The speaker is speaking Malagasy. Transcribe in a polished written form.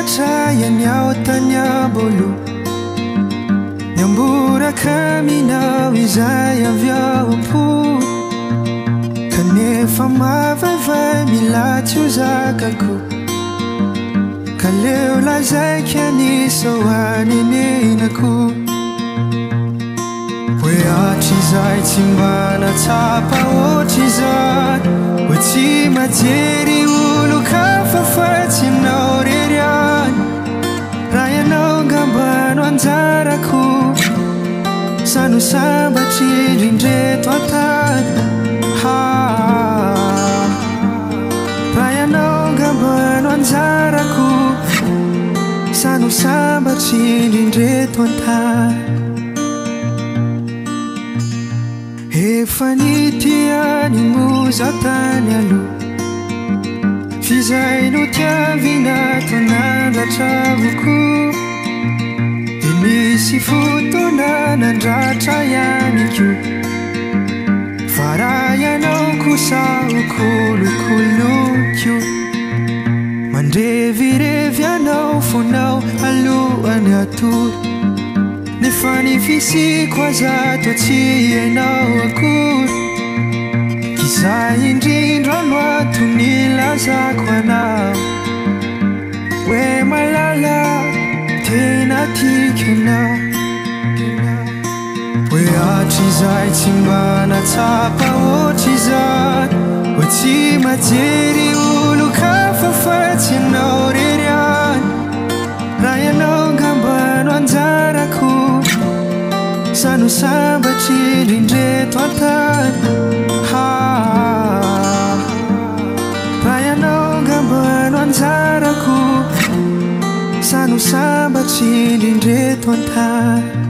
Niao tanyabolo Nyambura kaminao izay avy ao-po Kanefa mavaivay milatsy ho zakako Ka leo lazaiko anisa ho aninenako Hoe hatrizay tsy manatsapa ohatr'izany Hoe tsy majery olo kafafatsy anao rery any Raha ianao ngambano anjarako Sano sambatry indrindreto antany Raha ianao ngambano anjarako Sano sambatry indrindreto antany Efa nitiany moza tany aloha Fizay no tiavina tonandratra avoko Dia misy fotona nandratra ihany ko Fa raha ianao kosa ho kolokoloko Mandrevyrevy ianao fonao alohany atory Nefa ny fisiko azato tsy hainao akory Kizay indrindra loato nilazako anao Hoe malala tena tiako anao Hoe hatrizay tsy manatsapa ohatr'izany Hoe tsy majery olo kafafatsy anao rery any Raha ianao ngambano anjarako Sano sambatry indrindreto antany Raha ianao ngambano anjarako Sano sambatry indrindreto antany